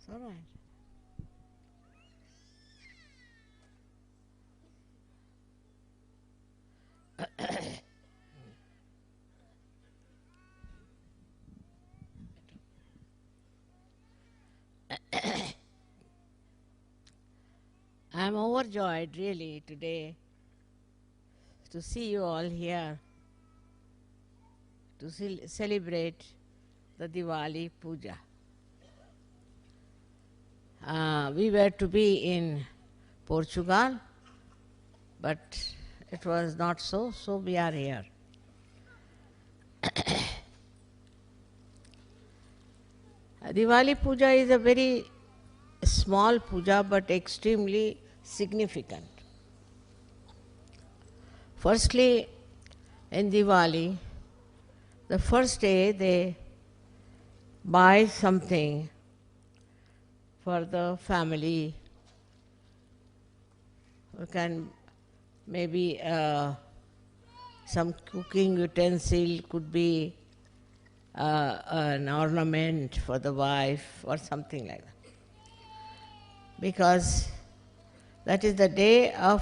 It's all right. I'm overjoyed really today to see you all here to celebrate the Diwali Puja. We were to be in Portugal, but it was not so, so we are here. Diwali Puja is a very small puja but extremely significant. Firstly, in Diwali, the first day they buy something for the family. You can maybe some cooking utensil, could be an ornament for the wife or something like that. Because that is the day of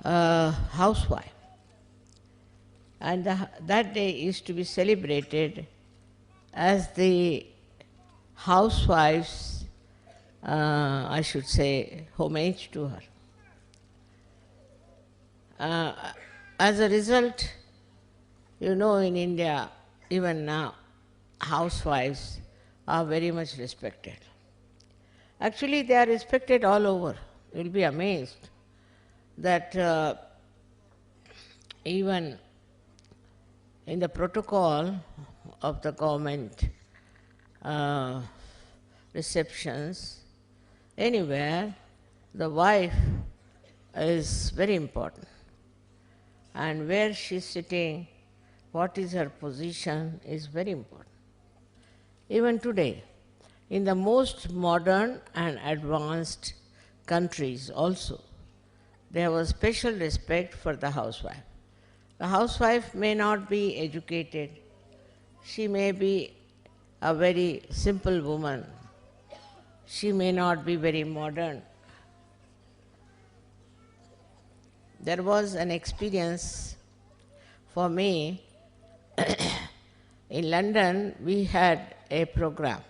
housewife. And that day is to be celebrated as the housewife's, I should say, homage to her. As a result, you know, in India, even now, housewives are very much respected. Actually, they are respected all over. You will be amazed that even in the protocol of the government receptions, anywhere, the wife is very important. And where she is sitting, what is her position is very important. Even today, in the most modern and advanced countries also, there have a special respect for the housewife. The housewife may not be educated. She may be a very simple woman. She may not be very modern. There was an experience for me. In London, we had a program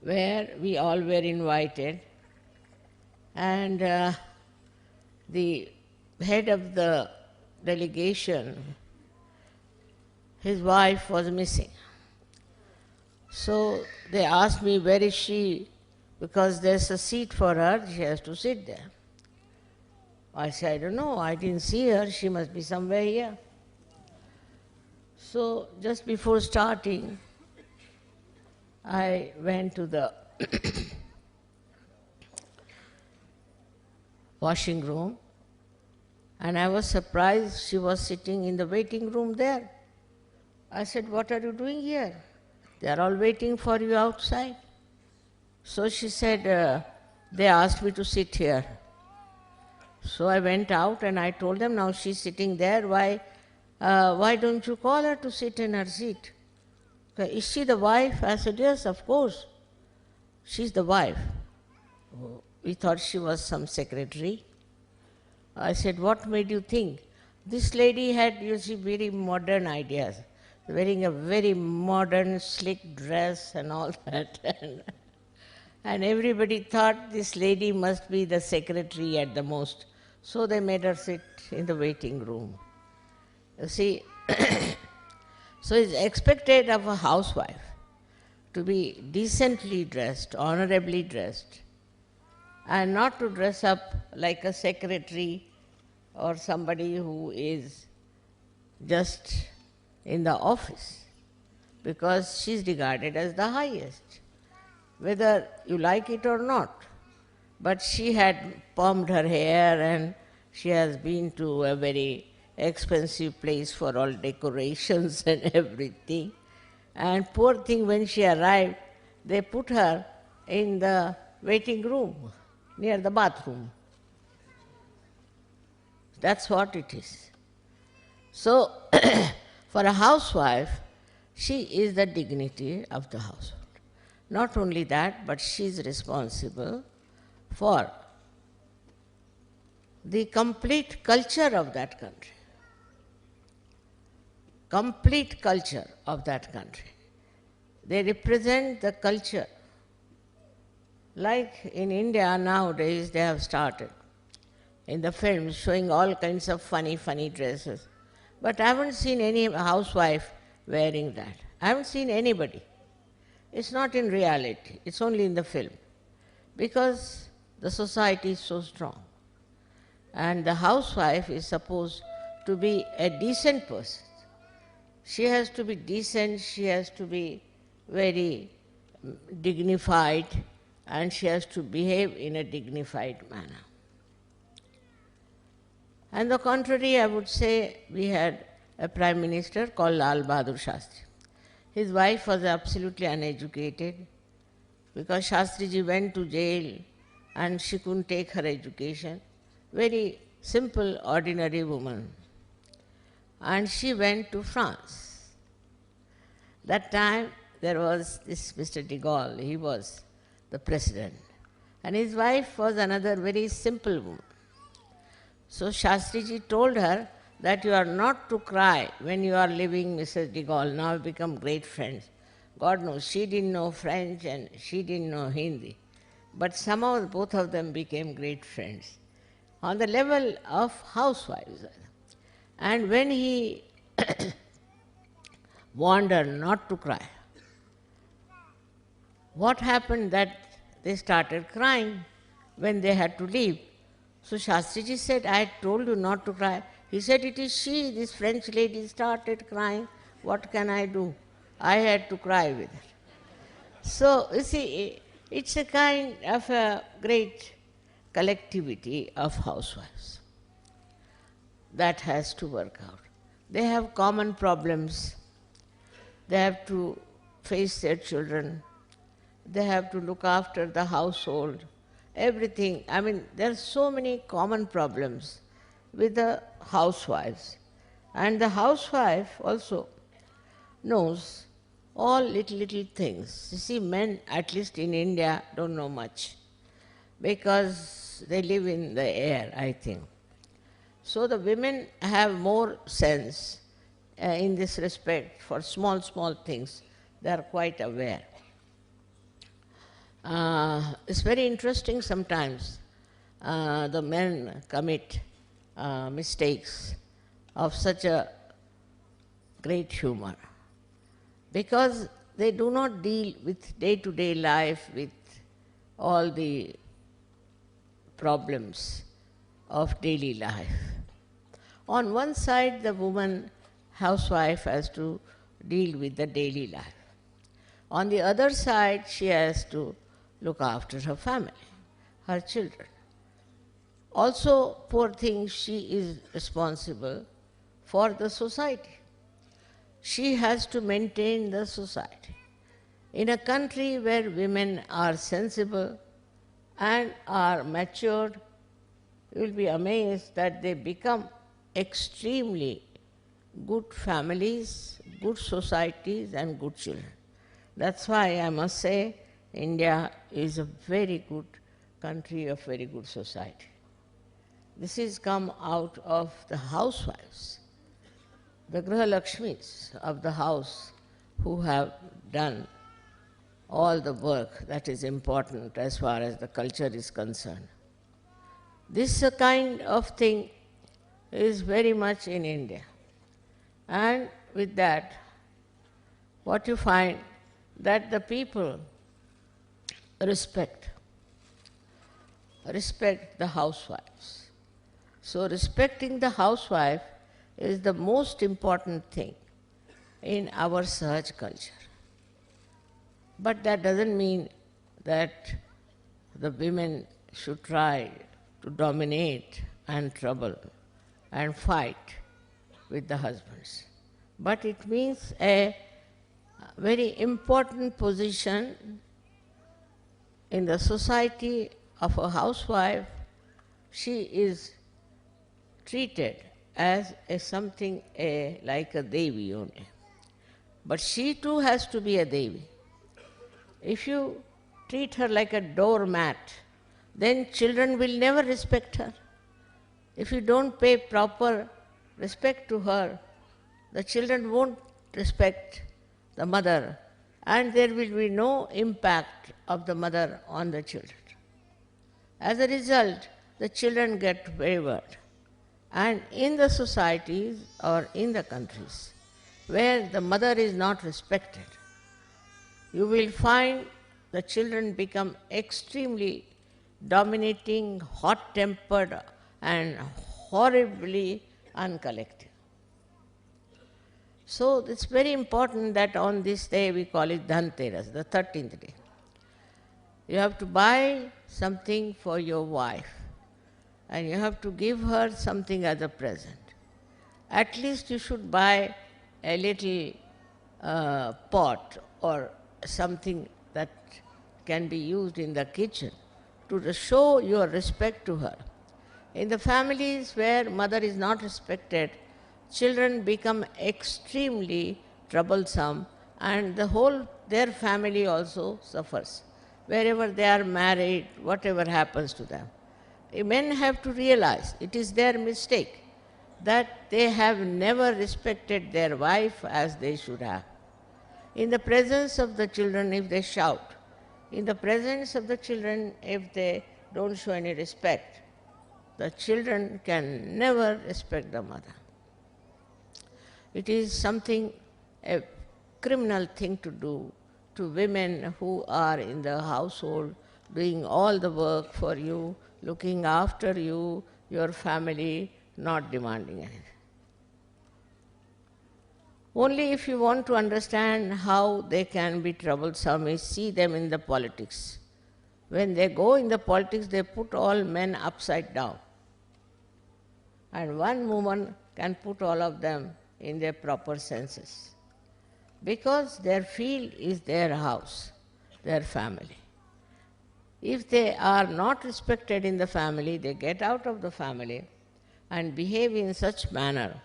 where we all were invited, and the head of the delegation, his wife was missing. So they asked me, where is she? Because there's a seat for her, she has to sit there. I said, I don't know, I didn't see her, she must be somewhere here. So just before starting, I went to the washing room, and I was surprised she was sitting in the waiting room there. I said, what are you doing here? They are all waiting for you outside. So she said, they asked me to sit here. So I went out and I told them, now she's sitting there, why don't you call her to sit in her seat? Is she the wife? I said, yes, of course. She's the wife. Oh, we thought she was some secretary. I said, what made you think? This lady had, you see, very modern ideas, wearing a very modern, slick dress and all that. And everybody thought this lady must be the secretary at the most. So they made her sit in the waiting room. You see, so it's expected of a housewife to be decently dressed, honorably dressed, and not to dress up like a secretary or somebody who is just in the office, because she's regarded as the highest, whether you like it or not. But she had permed her hair and she has been to a very expensive place for all decorations and everything. And poor thing, when she arrived, they put her in the waiting room near the bathroom. That's what it is. So, for a housewife, she is the dignity of the household. Not only that, but she is responsible for the complete culture of that country. Complete culture of that country. They represent the culture. Like in India nowadays, they have started in the films showing all kinds of funny dresses. But I haven't seen any housewife wearing that. I haven't seen anybody. It's not in reality, it's only in the film. Because the society is so strong. And the housewife is supposed to be a decent person. She has to be decent, she has to be very dignified, and she has to behave in a dignified manner. On the contrary, I would say we had a prime minister called Lal Bahadur Shastri. His wife was absolutely uneducated because Shastriji went to jail and she couldn't take her education. Very simple, ordinary woman. And she went to France. That time there was this Mr. de Gaulle, he was the president. And his wife was another very simple woman. So Shastriji told her that you are not to cry when you are leaving Mrs. de Gaulle. Now we become great friends. God knows, she didn't know French and she didn't know Hindi. But somehow both of them became great friends on the level of housewives. And when he warned her not to cry, what happened that they started crying when they had to leave. So Shastriji said, I told you not to cry. He said, it is she, this French lady started crying. What can I do? I had to cry with her. So, you see, it's a kind of a great collectivity of housewives that has to work out. They have common problems. They have to face their children. They have to look after the household, everything. I mean, there are so many common problems with the housewives. And the housewife also knows all little things. You see, men, at least in India, don't know much because they live in the air, I think. So the women have more sense in this respect for small things. They are quite aware. It's very interesting sometimes. The men commit mistakes of such a great humor because they do not deal with day-to-day life, with all the problems of daily life. On one side, the woman housewife has to deal with the daily life. On the other side, she has to look after her family, her children. Also, poor thing, she is responsible for the society. She has to maintain the society. In a country where women are sensible and are matured, you will be amazed that they become extremely good families, good societies, and good children. That's why I must say India is a very good country of very good society. This has come out of the housewives, the Griha Lakshmis of the house who have done all the work that is important as far as the culture is concerned. This kind of thing is very much in India. And with that, what you find that the people respect the housewives. So respecting the housewife is the most important thing in our Sahaj culture. But that doesn't mean that the women should try to dominate and trouble and fight with the husbands. But it means a very important position in the society of a housewife. She is treated as something like a Devi only. But she too has to be a Devi. If you treat her like a doormat, then children will never respect her. If you don't pay proper respect to her, the children won't respect the mother, and there will be no impact of the mother on the children. As a result, the children get wayward. And in the societies or in the countries where the mother is not respected, you will find the children become extremely dominating, hot-tempered, and horribly uncollected. So it's very important that on this day we call it Dhanteras, the 13th day. You have to buy something for your wife and you have to give her something as a present. At least you should buy a little pot or something that can be used in the kitchen to show your respect to her. In the families where mother is not respected, children become extremely troublesome and their family also suffers. Wherever they are married, whatever happens to them. Men have to realize it is their mistake that they have never respected their wife as they should have. In the presence of the children, if they shout, in the presence of the children, if they don't show any respect, the children can never respect the mother. It is something, a criminal thing to do to women who are in the household, doing all the work for you, looking after you, your family, not demanding anything. Only if you want to understand how they can be troublesome is see them in the politics. When they go in the politics, they put all men upside down. And one woman can put all of them in their proper senses. Because their field is their house, their family. If they are not respected in the family, they get out of the family and behave in such manner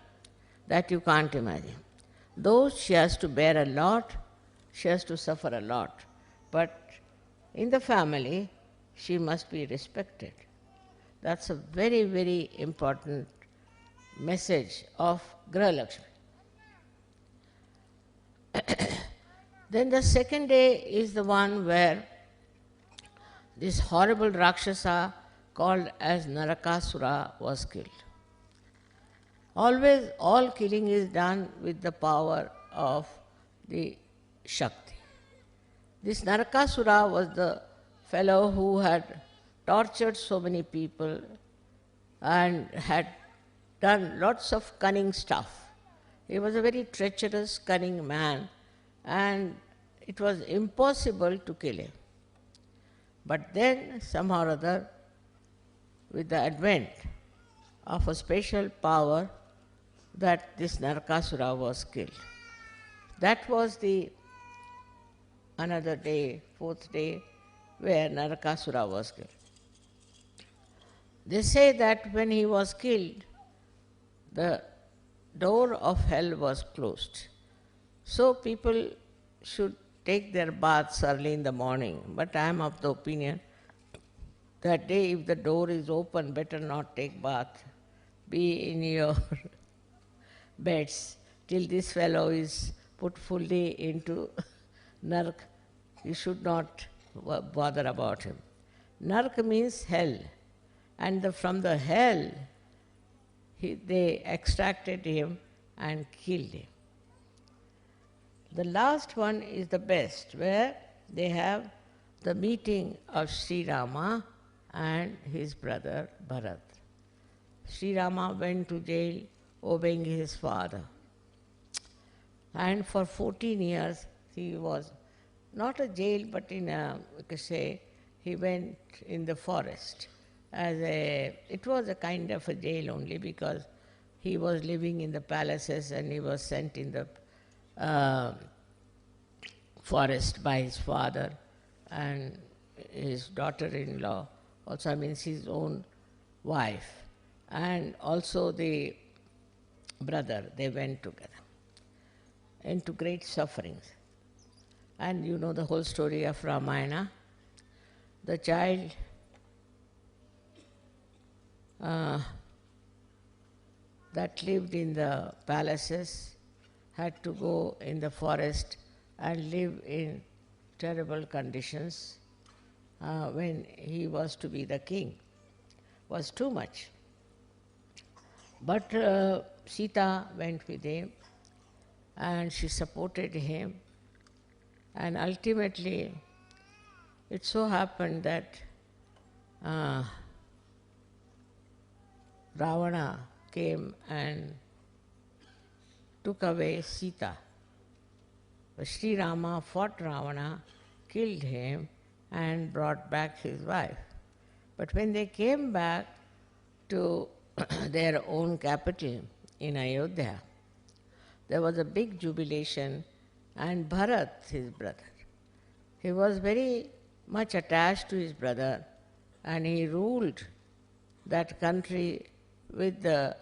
that you can't imagine. Though she has to bear a lot, she has to suffer a lot, but in the family, she must be respected. That's a very, very important message of Graha Lakshmi. Then the second day is the one where this horrible Rakshasa called as Narakasura was killed. Always all killing is done with the power of the Shakti. This Narakasura was the fellow who had tortured so many people and had done lots of cunning stuff. He was a very treacherous, cunning man, and it was impossible to kill him. But then, somehow or other, with the advent of a special power, that this Narakasura was killed. That was the another day, fourth day, where Narakasura was killed. They say that when he was killed, the door of hell was closed. So people should take their baths early in the morning. But I am of the opinion that day if the door is open, better not take bath. Be in your beds till this fellow is put fully into Nark. You should not bother about him. Nark means hell. And from the hell, they extracted him and killed him. The last one is the best, where they have the meeting of Sri Rama and his brother Bharat. Sri Rama went to jail obeying his father. And for 14 years he was not a jail, but in a, we could say, he went in the forest. It was a kind of a jail only because he was living in the palaces and he was sent in the forest by his father and his daughter-in-law, also means his own wife, and also the brother. They went together into great sufferings. And you know the whole story of Ramayana. The child that lived in the palaces had to go in the forest and live in terrible conditions when he was to be the king. Was too much. But Sita went with him and she supported him, and ultimately it so happened that Ravana came and took away Sita. Sri Rama fought Ravana, killed him, and brought back his wife. But when they came back to their own capital in Ayodhya, there was a big jubilation, and Bharat, his brother, he was very much attached to his brother, and he ruled that country with the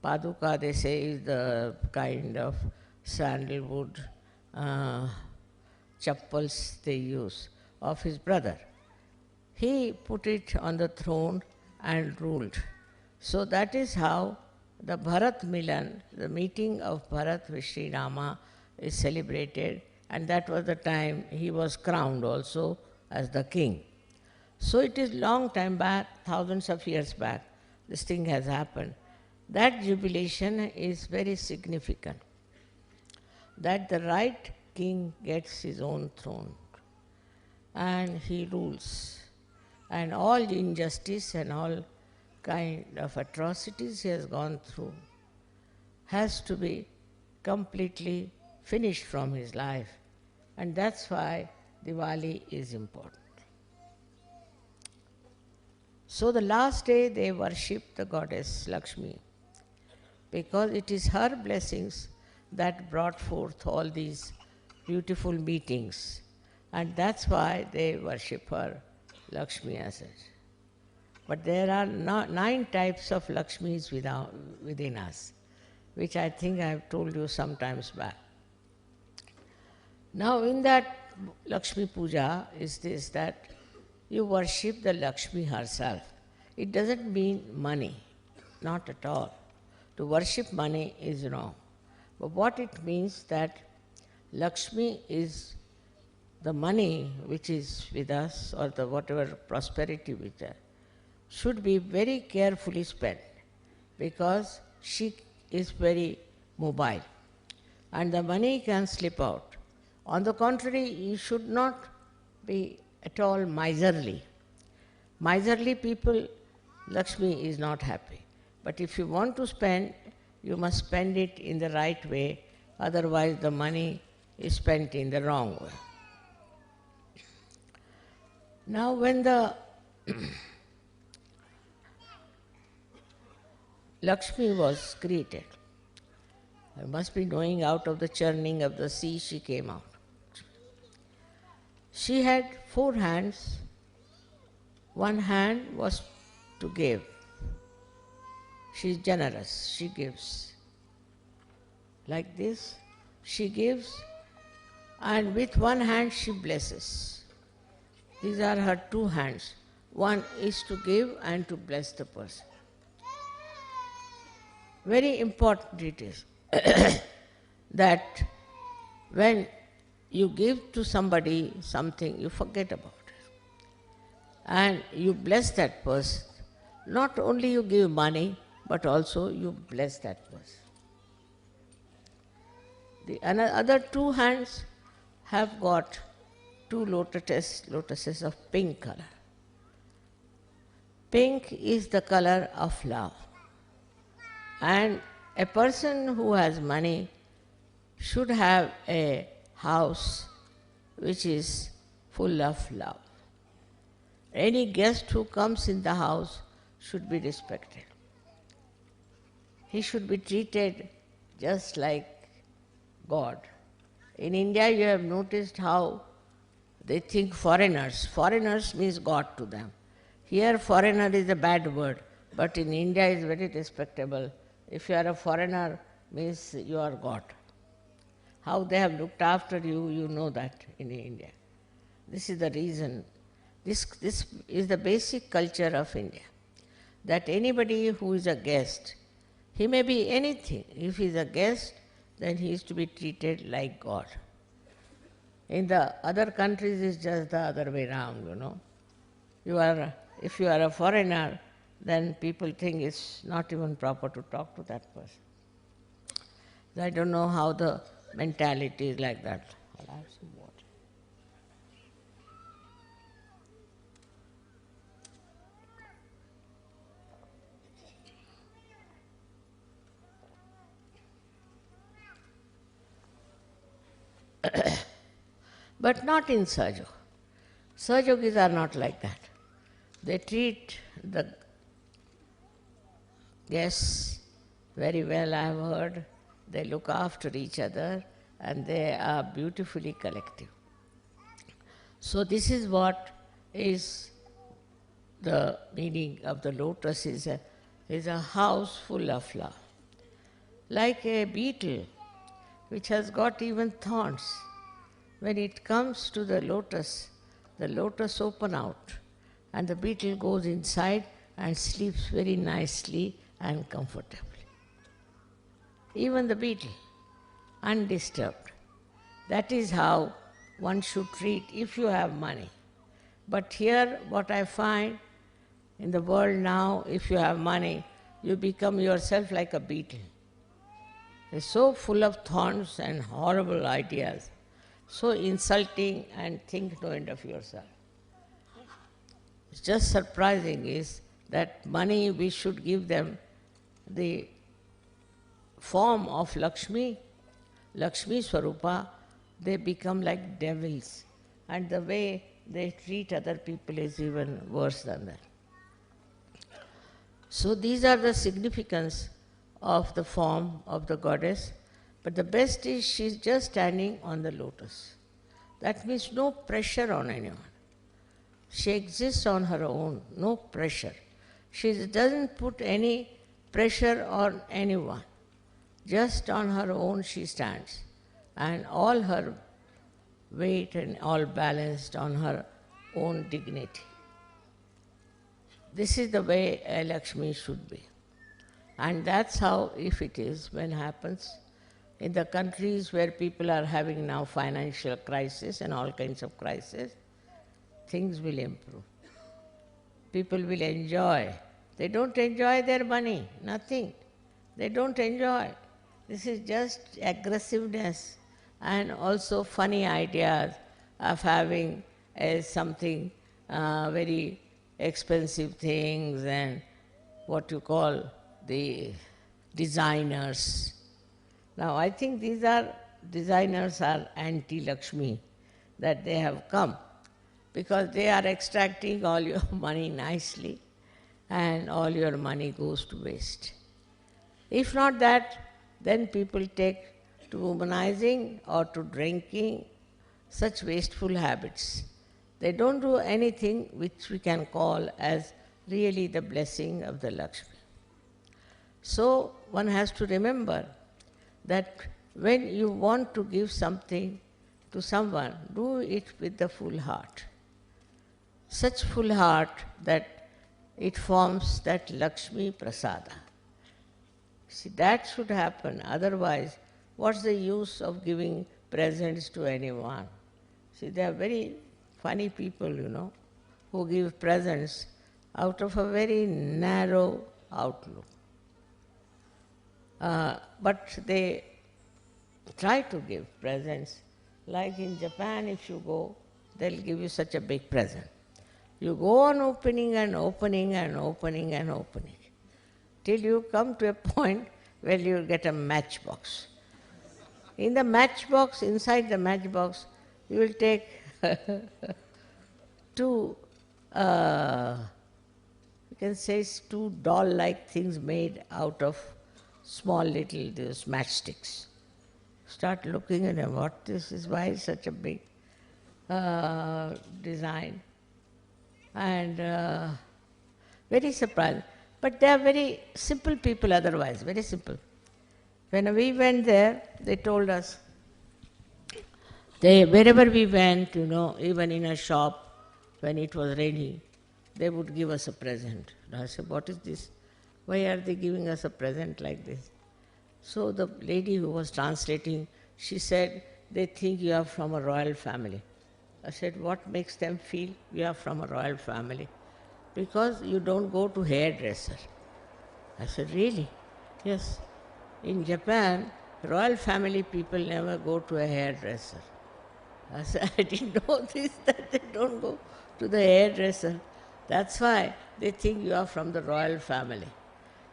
paduka, they say, is the kind of sandalwood chappals they use, of his brother. He put it on the throne and ruled. So that is how the Bharat Milan, the meeting of Bharat with Sri Rama, is celebrated, and that was the time he was crowned also as the king. So it is long time back, thousands of years back, this thing has happened. That jubilation is very significant, that the right king gets his own throne and he rules, and all injustice and all kind of atrocities he has gone through has to be completely finished from his life, and that's why Dewali is important. So the last day they worship the goddess Lakshmi, because it is her blessings that brought forth all these beautiful meetings, and that's why they worship her, Lakshmi as such. But there are 9 types of Lakshmis within us, which I think I have told you sometimes back. Now in that Lakshmi Puja is this, that you worship the Lakshmi herself. It doesn't mean money, not at all. To worship money is wrong. But what it means that Lakshmi is the money which is with us, or the whatever prosperity with us, should be very carefully spent, because she is very mobile and the money can slip out. On the contrary, you should not be at all miserly. Miserly people, Lakshmi is not happy. But if you want to spend, you must spend it in the right way, otherwise the money is spent in the wrong way. Now when the Lakshmi was created, you must be knowing, out of the churning of the sea she came out. She had 4 hands. One hand was to give. She is generous, she gives. Like this, she gives, and with one hand she blesses. These are her 2 hands. One is to give and to bless the person. Very important it is that when you give to somebody something, you forget about it. And you bless that person. Not only you give money, but also you bless that person. The other 2 hands have got 2 lotuses of pink color. Pink is the color of love. And a person who has money should have a house which is full of love. Any guest who comes in the house should be respected. He should be treated just like God. In India, you have noticed how they think foreigners. Foreigners means God to them. Here, foreigner is a bad word, but in India it is very respectable. If you are a foreigner, means you are God. how they have looked after you, you know that in India. This is the reason. This is the basic culture of India, that anybody who is a guest, he may be anything. If he is a guest, then he is to be treated like God. In the other countries, it's just the other way around, you know. If you are a foreigner, then people think it's not even proper to talk to that person. I don't know how the mentality is like that. I'll have some water. But not in Sahajog. Sahajogis are not like that. They treat the guests very well, I have heard. They look after each other and they are beautifully collective. So this is what is the meaning of the lotus, is a house full of love. Like a beetle which has got even thorns. When it comes to the lotus open out and the beetle goes inside and sleeps very nicely and comfortably. Even the beetle, undisturbed. That is how one should treat if you have money. But here what I find in the world now, if you have money, you become yourself like a beetle. It's so full of thorns and horrible ideas, so insulting, and think no end of yourself. It's just surprising is that money, we should give them the form of Lakshmi Swarupa, they become like devils. And the way they treat other people is even worse than that. So these are the significance of the form of the goddess. But the best is she's just standing on the lotus. That means no pressure on anyone. She exists on her own, no pressure. She doesn't put any pressure on anyone. Just on her own she stands. And all her weight and all balanced on her own dignity. This is the way a Lakshmi should be. And that's how, if it is, when happens, in the countries where people are having now financial crisis and all kinds of crisis, things will improve. People will enjoy. They don't enjoy their money, nothing. They don't enjoy. This is just aggressiveness and also funny ideas of having something very expensive things and what you call the designers. Now I think these designers are anti-Lakshmi, that they have come because they are extracting all your money nicely and all your money goes to waste. If not that, then people take to womanizing or to drinking, such wasteful habits. They don't do anything which we can call as really the blessing of the Lakshmi. So one has to remember that when you want to give something to someone, do it with the full heart. Such full heart that it forms that Lakshmi Prasada. See, that should happen. Otherwise, what's the use of giving presents to anyone? See, they are very funny people, you know, who give presents out of a very narrow outlook. But they try to give presents. Like in Japan, if you go, they'll give you such a big present. You go on opening and opening and opening and opening, till you come to a point where you'll get a matchbox. In the matchbox, inside the matchbox, you will take two, you can say two doll-like things made out of small little those matchsticks. Start looking at them, what this is, why such a big design? And very surprised. But they are very simple people otherwise, very simple. When we went there, they told us, Wherever we went, even in a shop, when it was raining, they would give us a present. And I said, what is this? Why are they giving us a present like this? So the lady who was translating, she said, they think you are from a royal family. I said, what makes them feel you are from a royal family? Because you don't go to hairdresser. I said, really? Yes. In Japan, royal family people never go to a hairdresser. I said, I didn't know this, that they don't go to the hairdresser. That's why they think you are from the royal family.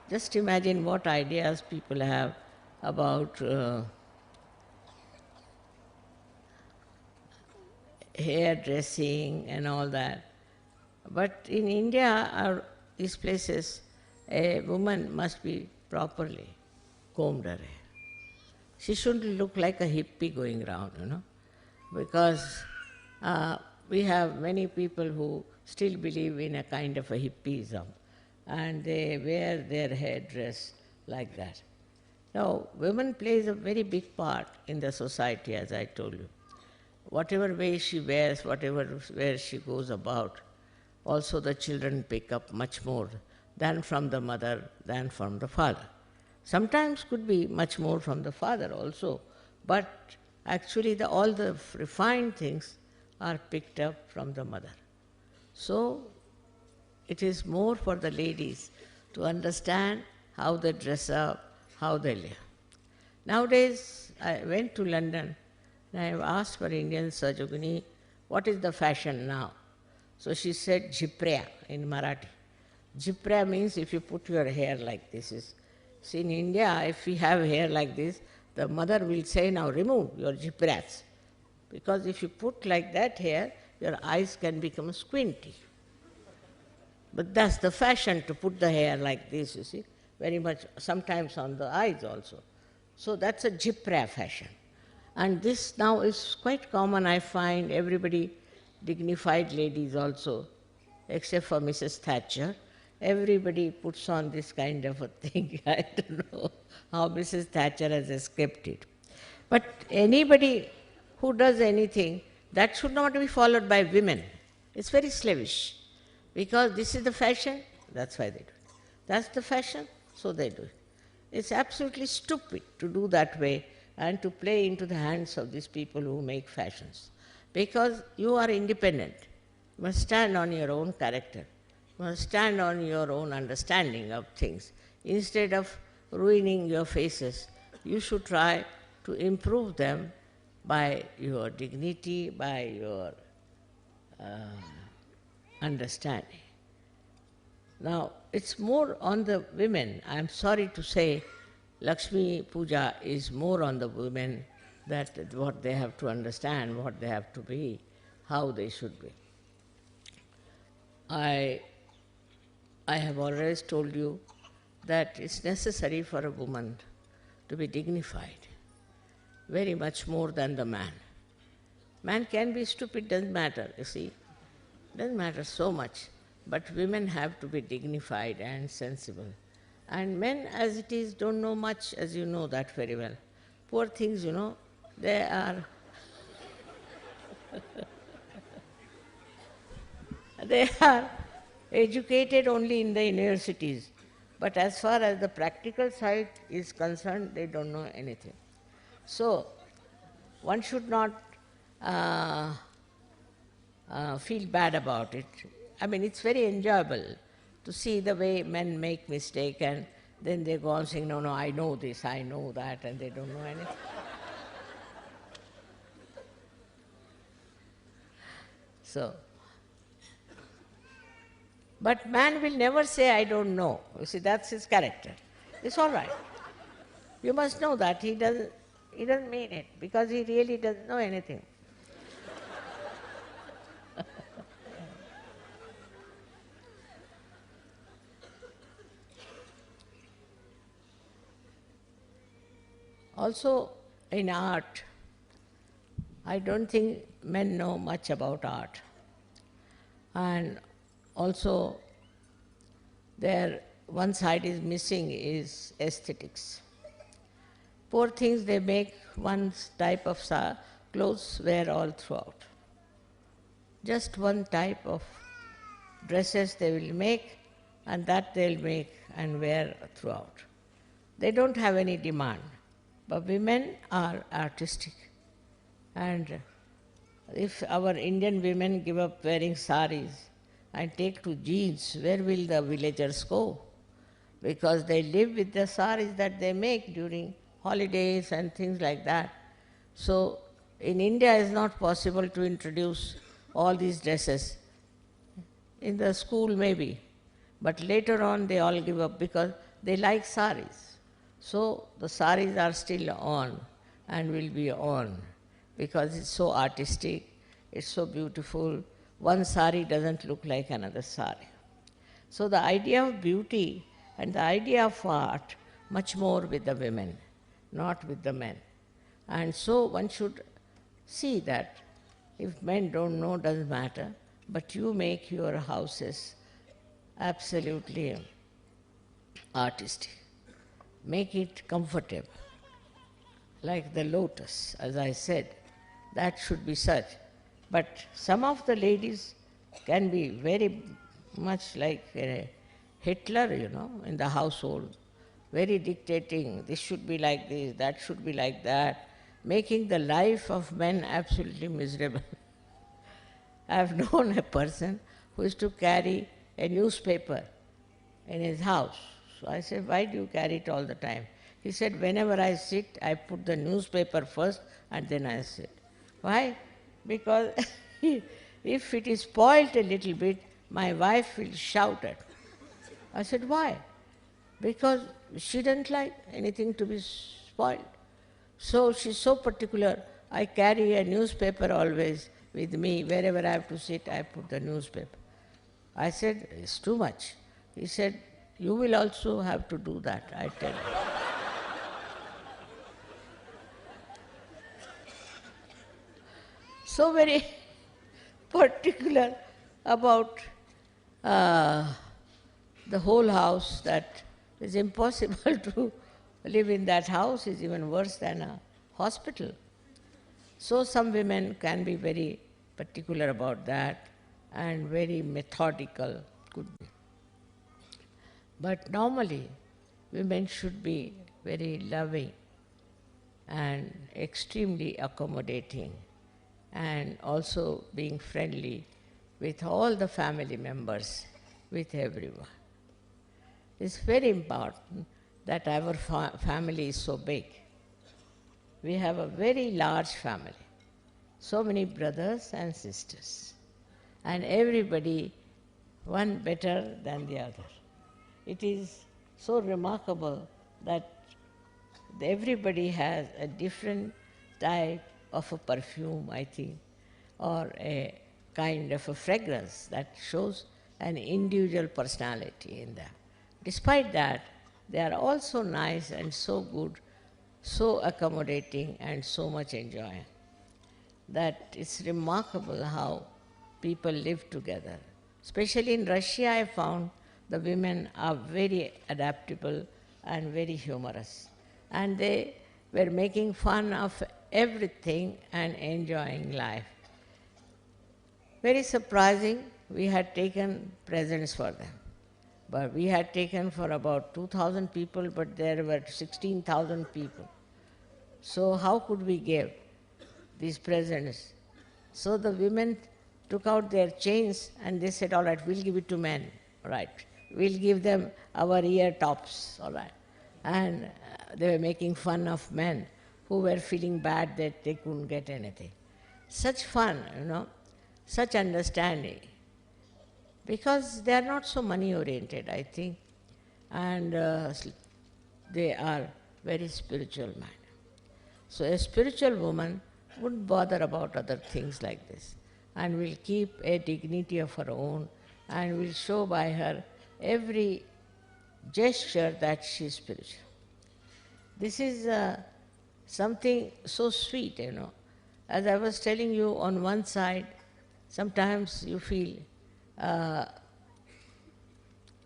Just imagine what ideas people have about hairdressing and all that. But in India, these places, a woman must be properly combed her hair. She shouldn't look like a hippie going around, because we have many people who still believe in a kind of a hippiism, and they wear their headdress like that. Now, women plays a very big part in the society, as I told you. Whatever way she wears, where she goes about, also the children pick up much more than from the mother, than from the father. Sometimes could be much more from the father also, but actually all the refined things are picked up from the mother. So it is more for the ladies to understand how they dress up, how they live. Nowadays, I went to London and I asked for Indian Sajogini, what is the fashion now? So she said, Jhipriya in Marathi. Jhipriya means if you put your hair like this. See, in India, if we have hair like this, the mother will say, now remove your jhipriyas. Because if you put like that hair, your eyes can become squinty. But that's the fashion, to put the hair like this, you see, very much, sometimes on the eyes also. So that's a jhipriya fashion. And this now is quite common, I find, everybody, dignified ladies also, except for Mrs. Thatcher, everybody puts on this kind of a thing. I don't know how Mrs. Thatcher has escaped it. But anybody who does anything, that should not be followed by women. It's very slavish. Because this is the fashion, that's why they do it. That's the fashion, so they do it. It's absolutely stupid to do that way and to play into the hands of these people who make fashions. Because you are independent. You must stand on your own character. You must stand on your own understanding of things. Instead of ruining your faces, you should try to improve them by your dignity, by your understanding. Now, it's more on the women. I'm sorry to say, Lakshmi Puja is more on the women, that what they have to understand, what they have to be, how they should be. I have always told you that it's necessary for a woman to be dignified, very much more than the man. Man can be stupid, doesn't matter, you see. Doesn't matter so much, but women have to be dignified and sensible. And men, as it is, don't know much, as you know that very well. Poor things, they are they are educated only in the universities, but as far as the practical side is concerned, they don't know anything. So, one should not feel bad about it. I mean, it's very enjoyable to see the way men make mistake and then they go on saying, no, I know this, I know that, and they don't know anything. So, but man will never say, I don't know. You see, that's his character. It's all right. You must know that. He doesn't mean it, because he really doesn't know anything. Also, in art, I don't think men know much about art. And also, one side is missing is aesthetics. Poor things, they make one type of clothes wear all throughout. Just one type of dresses they will make, and that they'll make and wear throughout. They don't have any demand. But women are artistic. And if our Indian women give up wearing saris and take to jeans, where will the villagers go? Because they live with the saris that they make during holidays and things like that. So in India it's not possible to introduce all these dresses. In the school maybe, but later on they all give up because they like saris. So the saris are still on and will be on because it's so artistic, it's so beautiful. One sari doesn't look like another sari. So the idea of beauty and the idea of art much more with the women, not with the men. And so one should see that if men don't know, doesn't matter, but you make your houses absolutely artistic. Make it comfortable, like the lotus, as I said. That should be such. But some of the ladies can be very much like Hitler, in the household, very dictating, this should be like this, that should be like that, making the life of men absolutely miserable. I have known a person who used to carry a newspaper in his house. So I said, why do you carry it all the time? He said, whenever I sit, I put the newspaper first and then I sit. Why? Because if it is spoiled a little bit, my wife will shout at me. I said, why? Because she doesn't like anything to be spoiled. So she's so particular. I carry a newspaper always with me. Wherever I have to sit, I put the newspaper. I said, it's too much. He said, you will also have to do that, I tell you. So very particular about the whole house that it's impossible to live in that house. Is even worse than a hospital. So some women can be very particular about that and very methodical, could be. But normally, women should be very loving and extremely accommodating and also being friendly with all the family members, with everyone. It's very important that our family is so big. We have a very large family, so many brothers and sisters, and everybody one better than the other. It is so remarkable that everybody has a different type of a perfume, I think, or a kind of a fragrance that shows an individual personality in them. Despite that, they are all so nice and so good, so accommodating and so much enjoying, that it's remarkable how people live together. Especially in Russia, I found the women are very adaptable and very humorous. And they were making fun of everything and enjoying life. Very surprising, we had taken presents for them. But we had taken for about 2,000 people, but there were 16,000 people. So how could we give these presents? So the women took out their chains and they said, all right, we'll give it to men, all right. We'll give them our ear tops, all right. And they were making fun of men who were feeling bad that they couldn't get anything. Such fun, such understanding. Because they are not so money-oriented, I think, and they are very spiritual minded. So a spiritual woman wouldn't bother about other things like this and will keep a dignity of her own and will show by her every gesture that she is spiritual. This is something so sweet, As I was telling you, on one side, sometimes you feel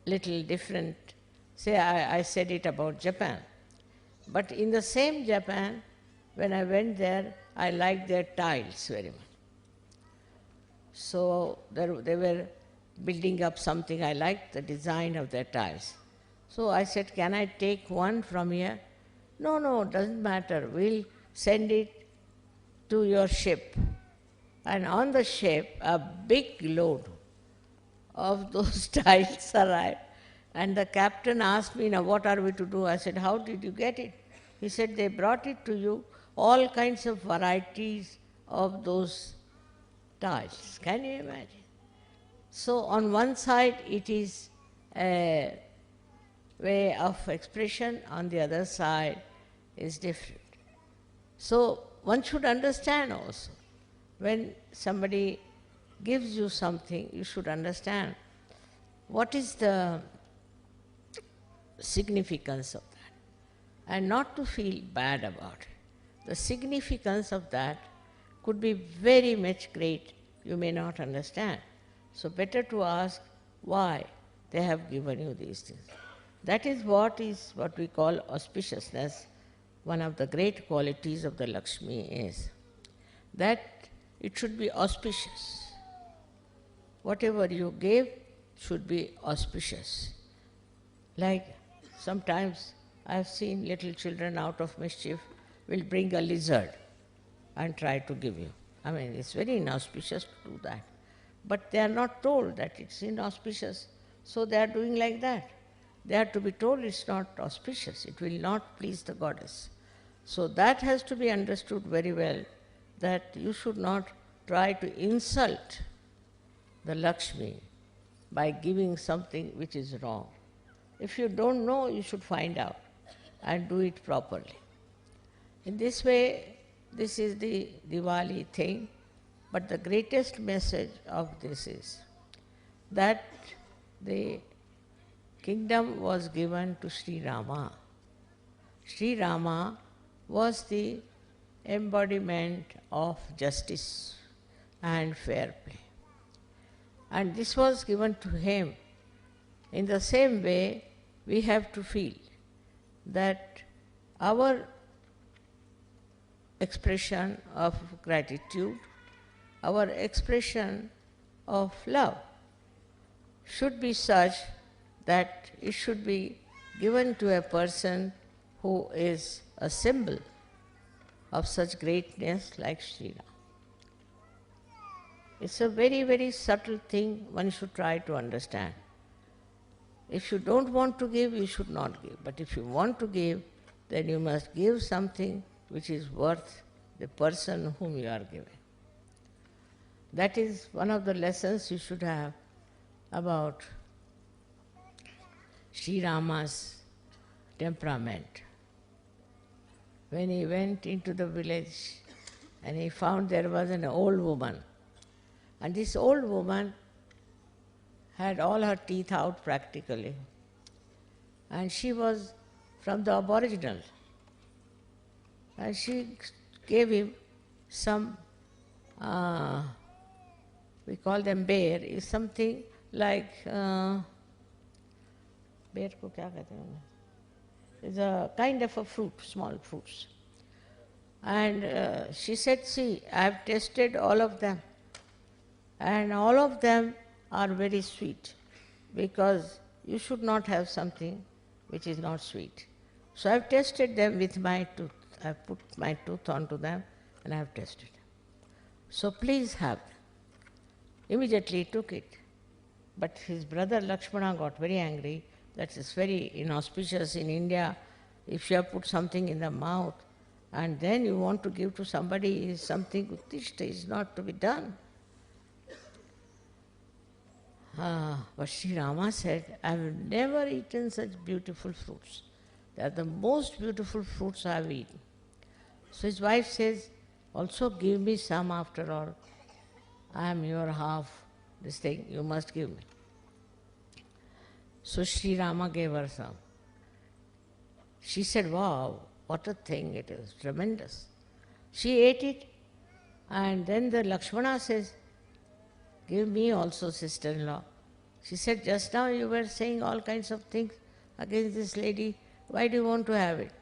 little different. Say, I said it about Japan. But in the same Japan, when I went there, I liked their tiles very much. So they were building up something. I liked the design of their tiles. So I said, can I take one from here? No, no, doesn't matter. We'll send it to your ship. And on the ship, a big load of those tiles arrived. And the captain asked me, now what are we to do? I said, how did you get it? He said, they brought it to you, all kinds of varieties of those tiles. Can you imagine? So on one side it is a way of expression, on the other side is different. So one should understand also, when somebody gives you something, you should understand what is the significance of that, and not to feel bad about it. The significance of that could be very much great, you may not understand. So better to ask why they have given you these things. That is what we call auspiciousness. One of the great qualities of the Lakshmi is that it should be auspicious. Whatever you give should be auspicious. Like sometimes I have seen little children out of mischief will bring a lizard and try to give you. I mean, it's very inauspicious to do that. But they are not told that it's inauspicious, so they are doing like that. They are to be told it's not auspicious, it will not please the goddess. So that has to be understood very well, that you should not try to insult the Lakshmi by giving something which is wrong. If you don't know, you should find out and do it properly. In this way, this is the Dewali thing, but the greatest message of this is that the kingdom was given to Sri Rama. Sri Rama was the embodiment of justice and fair play. And this was given to him. In the same way, we have to feel that our expression of gratitude, our expression of love should be such that it should be given to a person who is a symbol of such greatness like Sri Ram. It's a very, very subtle thing one should try to understand. If you don't want to give, you should not give. But if you want to give, then you must give something which is worth the person whom you are giving. That is one of the lessons you should have about Sri Rama's temperament. When he went into the village and he found there was an old woman, and this old woman had all her teeth out practically, and she was from the Aboriginal, and she gave him some, we call them bear, is something like, bear ko kya kehte hain? It's a kind of a fruit, small fruits. And she said, see, I have tasted all of them, and all of them are very sweet, because you should not have something which is not sweet. So I have tasted them with my tooth. I have put my tooth onto them and I have tasted them. So please have them. Immediately he took it. But his brother Lakshmana got very angry. That is very inauspicious in India. If you have put something in the mouth and then you want to give to somebody, is something uttishta, is not to be done. But Sri Rama said, I have never eaten such beautiful fruits. They are the most beautiful fruits I have eaten. So his wife says, also give me some after all. I am your half, this thing, you must give me. So Sri Rama gave her some. She said, wow, what a thing it is, tremendous. She ate it, and then the Lakshmana says, give me also, sister-in-law. She said, just now you were saying all kinds of things against this lady. Why do you want to have it?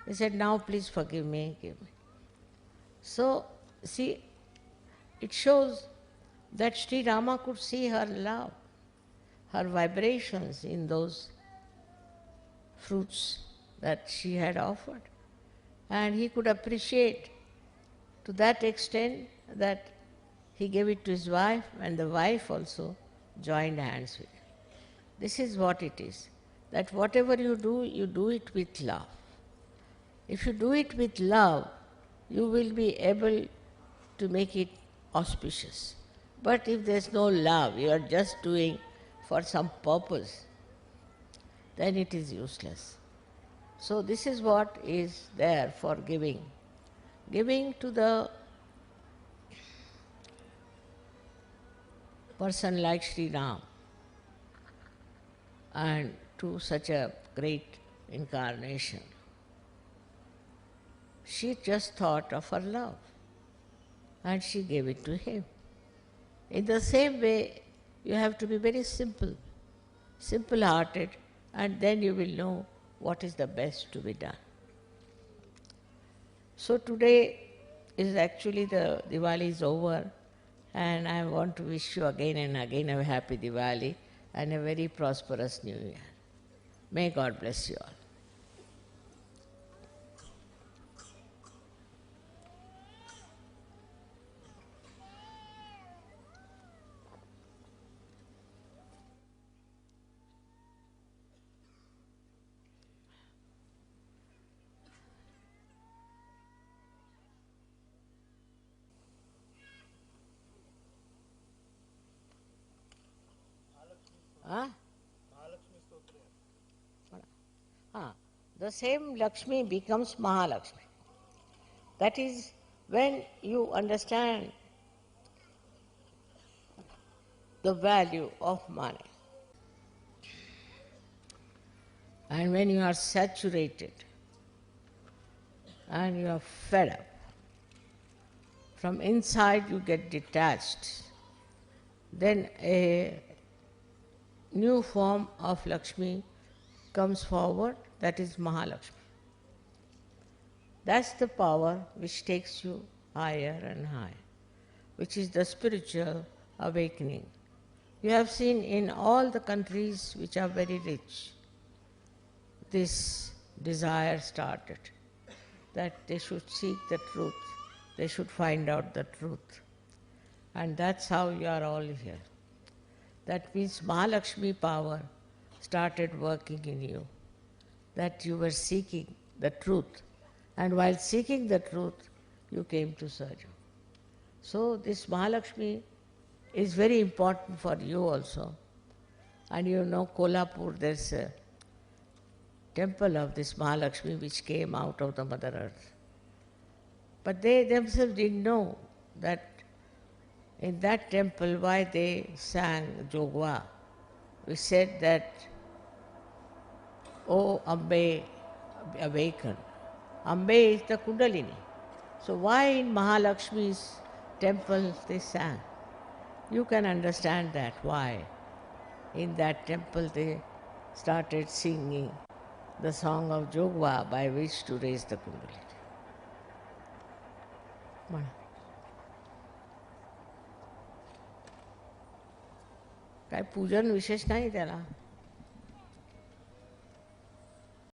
He said, now please forgive me, give me. So, see, it shows that Sri Rama could see her love, her vibrations in those fruits that she had offered. And he could appreciate to that extent that he gave it to his wife, and the wife also joined hands with him. This is what it is, that whatever you do it with love. If you do it with love, you will be able to make it auspicious. But if there's no love, you are just doing for some purpose, then it is useless. So this is what is there for giving. Giving to the person like Sri Ram and to such a great incarnation. She just thought of her love and she gave it to him. In the same way, you have to be very simple, simple-hearted, and then you will know what is the best to be done. So today is actually the Diwali is over, and I want to wish you again and again a happy Diwali and a very prosperous New Year. May God bless you all. Huh? The same Lakshmi becomes Mahalakshmi. That is when you understand the value of money. And when you are saturated and you are fed up, from inside you get detached, then a new form of Lakshmi comes forward, that is Mahalakshmi. That's the power which takes you higher and higher, which is the spiritual awakening. You have seen in all the countries which are very rich, this desire started, that they should seek the truth, they should find out the truth. And that's how you are all here. That means Mahalakshmi power started working in you, that you were seeking the truth. And while seeking the truth, you came to Sahaja. So this Mahalakshmi is very important for you also. And you know, Kolhapur, there's a temple of this Mahalakshmi which came out of the Mother Earth. But they themselves didn't know that in that temple why they sang Jogwa. We said that, "Oh Ambe, awaken." Ambe is the Kundalini. So why in Mahalakshmi's temple they sang? You can understand that, why. In that temple they started singing the song of Jogwa by which to raise the Kundalini. काय पूजन विशेष नाही त्याला.